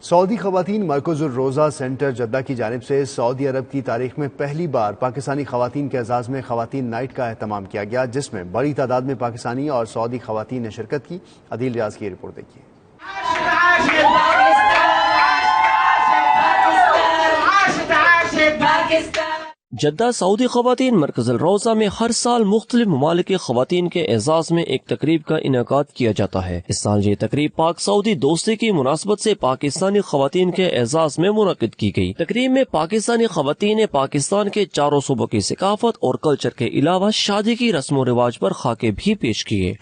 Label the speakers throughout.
Speaker 1: سعودی خواتین مرکز الروضہ centre Jeddah کی جانب سے سعودی عرب کی تاریخ میں پہلی بار پاکستانی خواتین کے اعزاز میں خواتین نائٹ کا اہتمام کیا گیا، جس میں بڑی تعداد میں پاکستانی اور سعودی خواتین نے شرکت کی۔ عدیل ریاض کی رپورٹ دیکھیے۔
Speaker 2: جدہ سعودی خواتین مرکز الروضہ میں ہر سال مختلف ممالک کے خواتین کے اعزاز میں ایک تقریب کا انعقاد کیا جاتا ہے۔ اس سال یہ تقریب پاک سعودی دوستی کی مناسبت سے پاکستانی خواتین کے اعزاز میں منعقد کی گئی۔ تقریب میں پاکستانی خواتین نے پاکستان کے چاروں صوبوں کی ثقافت اور کلچر کے علاوہ شادی کی رسم و رواج پر خاکے بھی پیش کیے۔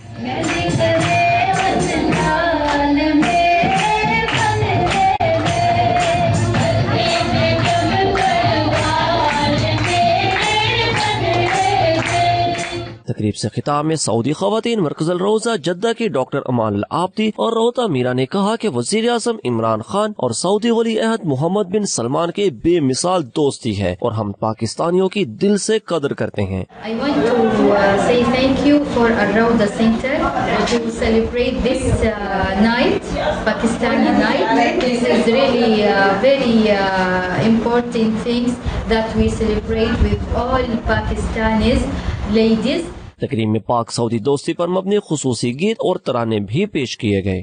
Speaker 2: تقریب سے خطاب میں سعودی خواتین مرکز الروضہ جدہ کی ڈاکٹر امان العابدی اور روتا میرا نے کہا کہ وزیر اعظم عمران خان اور سعودی ولی عہد محمد بن سلمان کے بے مثال دوستی ہے اور ہم پاکستانیوں کی دل سے قدر کرتے ہیں۔
Speaker 3: I want to say thank you for Al-Rawda Center to celebrate this night, Pakistani night. This is really very important things that we celebrate with all Pakistanis ladies.
Speaker 2: تقریب میں پاک سعودی دوستی پر مبنی خصوصی گیت اور ترانے بھی پیش کیے گئے۔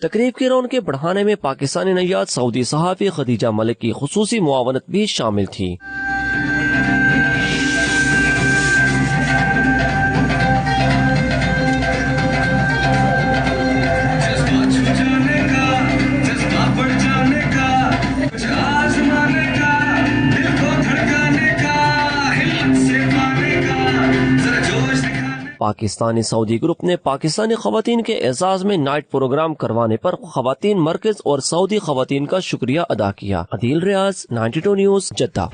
Speaker 2: تقریب کی رونقیں بڑھانے میں پاکستانی نیاد سعودی صحافی خدیجہ ملک کی خصوصی معاونت بھی شامل تھی۔ پاکستانی سعودی گروپ نے پاکستانی خواتین کے اعزاز میں نائٹ پروگرام کروانے پر خواتین مرکز اور سعودی خواتین کا شکریہ ادا کیا۔ عدیل ریاض، 92 نیوز، جدہ۔